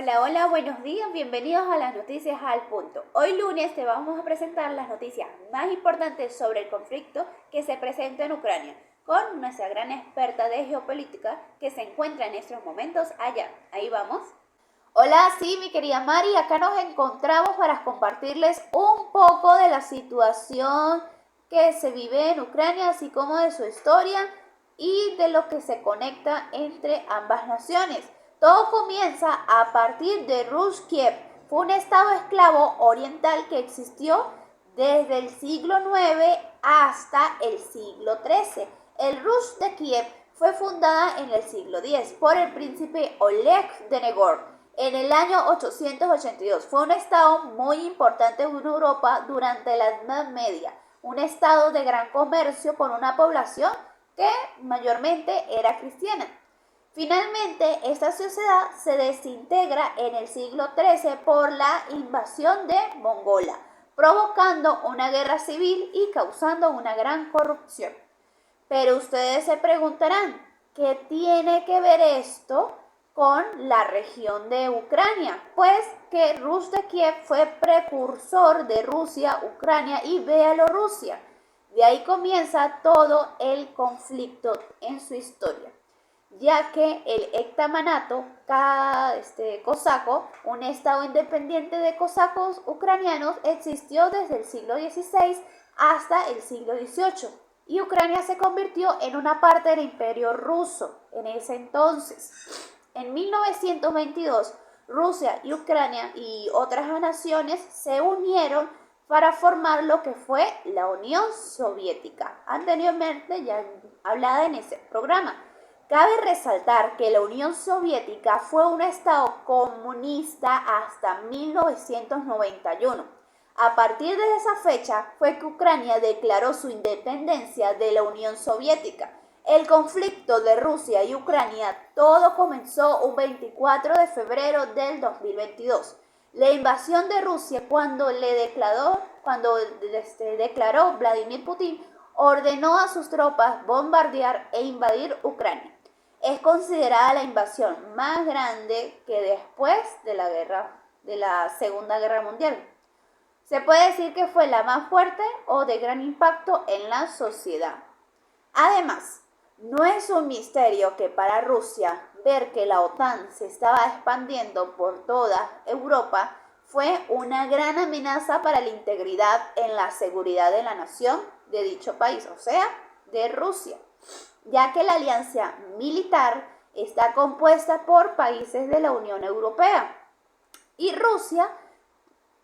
Hola, hola, buenos días, bienvenidos a las noticias al punto. Hoy lunes te vamos a presentar las noticias más importantes sobre el conflicto que se presenta en Ucrania con nuestra gran experta de geopolítica que se encuentra en estos momentos allá. Ahí vamos. Hola, sí, mi querida Mari, acá nos encontramos para compartirles un poco de la situación que se vive en Ucrania, así como de su historia y de lo que se conecta entre ambas naciones. Todo comienza a partir de Rus Kiev. Fue un estado esclavo oriental que existió desde el siglo IX hasta el siglo XIII. El Rus de Kiev fue fundada en el siglo X por el príncipe Oleg de Negor en el año 882. Fue un estado muy importante en Europa durante la Edad Media, un estado de gran comercio con una población que mayormente era cristiana. Finalmente, esta sociedad se desintegra en el siglo XIII por la invasión de Mongolia, provocando una guerra civil y causando una gran corrupción. Pero ustedes se preguntarán, ¿qué tiene que ver esto con la región de Ucrania? Pues que Rus de Kiev fue precursor de Rusia, Ucrania y Bielorrusia. De ahí comienza todo el conflicto en su historia, ya que el Hetmanato cosaco, un estado independiente de cosacos ucranianos, existió desde el siglo XVI hasta el siglo XVIII y Ucrania se convirtió en una parte del Imperio Ruso en ese entonces. En 1922, Rusia y Ucrania y otras naciones se unieron para formar lo que fue la Unión Soviética, anteriormente ya hablada en ese programa. Cabe resaltar que la Unión Soviética fue un estado comunista hasta 1991. A partir de esa fecha fue que Ucrania declaró su independencia de la Unión Soviética. El conflicto de Rusia y Ucrania todo comenzó un 24 de febrero del 2022. La invasión de Rusia cuando declaró Vladimir Putin, ordenó a sus tropas bombardear e invadir Ucrania. Es considerada la invasión más grande que después de la Segunda Guerra Mundial. Se puede decir que fue la más fuerte o de gran impacto en la sociedad. Además, no es un misterio que para Rusia ver que la OTAN se estaba expandiendo por toda Europa fue una gran amenaza para la integridad en la seguridad de la nación de dicho país, o sea, de Rusia, ya que la alianza militar está compuesta por países de la Unión Europea. Y Rusia,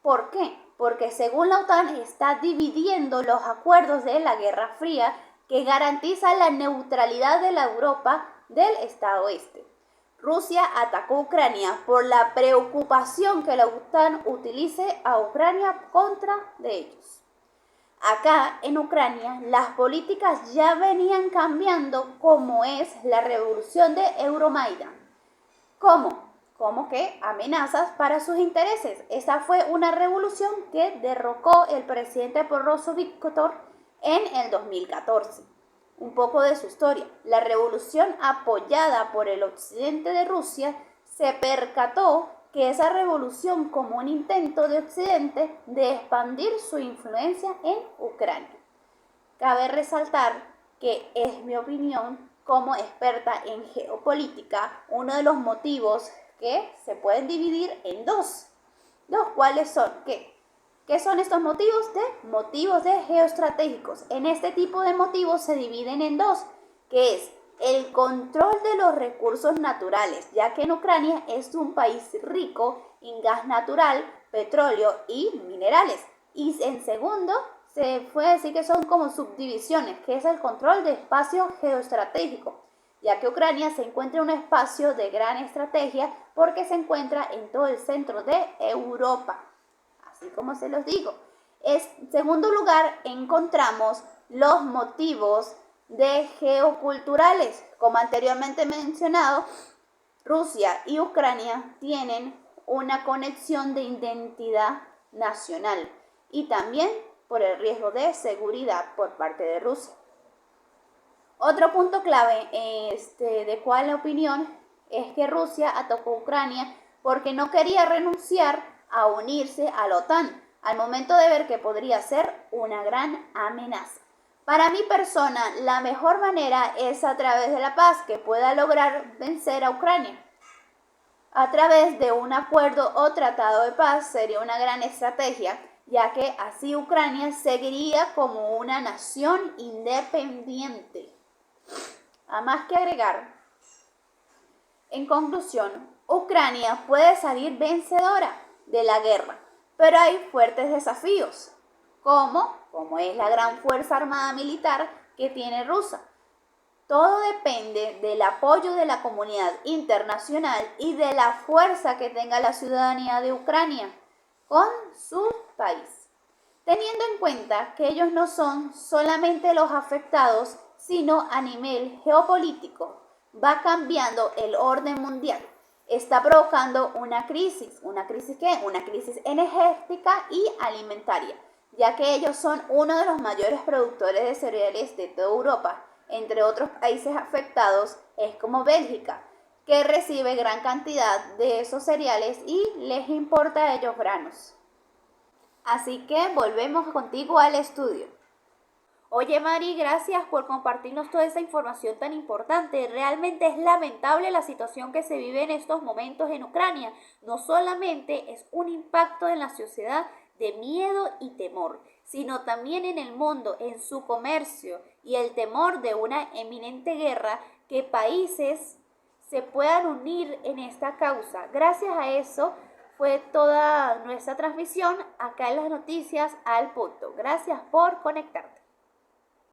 ¿por qué? Porque según la OTAN está dividiendo los acuerdos de la Guerra Fría que garantiza la neutralidad de la Europa del Estado Este. Rusia atacó Ucrania por la preocupación que la OTAN utilice a Ucrania contra de ellos. Acá en Ucrania las políticas ya venían cambiando, como es la revolución de Euromaidan. ¿Cómo? Como que amenazas para sus intereses. Esa fue una revolución que derrocó el presidente Poroshenko Víctor en el 2014. Un poco de su historia. La revolución apoyada por el occidente de Rusia se percató que esa revolución como un intento de Occidente de expandir su influencia en Ucrania. Cabe resaltar que es mi opinión como experta en geopolítica, uno de los motivos que se pueden dividir en dos. ¿Los cuales son? ¿Qué son estos motivos? Motivos de geoestratégicos. En este tipo de motivos se dividen en dos, que es el control de los recursos naturales, ya que en Ucrania es un país rico en gas natural, petróleo y minerales. Y en segundo, se puede decir que son como subdivisiones, que es el control de espacio geoestratégico, ya que Ucrania se encuentra en un espacio de gran estrategia porque se encuentra en todo el centro de Europa. Así como se los digo. En segundo lugar, encontramos los motivos de geoculturales. Como anteriormente mencionado, Rusia y Ucrania tienen una conexión de identidad nacional y también por el riesgo de seguridad por parte de Rusia. Otro punto clave de cuál opinión es que Rusia atacó Ucrania porque no quería renunciar a unirse a la OTAN, al momento de ver que podría ser una gran amenaza. Para mi persona, la mejor manera es a través de la paz que pueda lograr vencer a Ucrania. A través de un acuerdo o tratado de paz sería una gran estrategia, ya que así Ucrania seguiría como una nación independiente. A más que agregar, en conclusión, Ucrania puede salir vencedora de la guerra, pero hay fuertes desafíos, como es la gran fuerza armada militar que tiene Rusia. Todo depende del apoyo de la comunidad internacional y de la fuerza que tenga la ciudadanía de Ucrania con su país, teniendo en cuenta que ellos no son solamente los afectados, sino a nivel geopolítico. Va cambiando el orden mundial. Está provocando una crisis. ¿Una crisis qué? Una crisis energética y alimentaria, ya que ellos son uno de los mayores productores de cereales de toda Europa. Entre otros países afectados es como Bélgica, que recibe gran cantidad de esos cereales y les importa a ellos granos. Así que volvemos contigo al estudio. Oye Mari, gracias por compartirnos toda esa información tan importante. Realmente es lamentable la situación que se vive en estos momentos en Ucrania. No solamente es un impacto en la sociedad de miedo y temor, sino también en el mundo, en su comercio y el temor de una eminente guerra, que países se puedan unir en esta causa. Gracias a eso fue toda nuestra transmisión acá en las noticias al punto. Gracias por conectarte.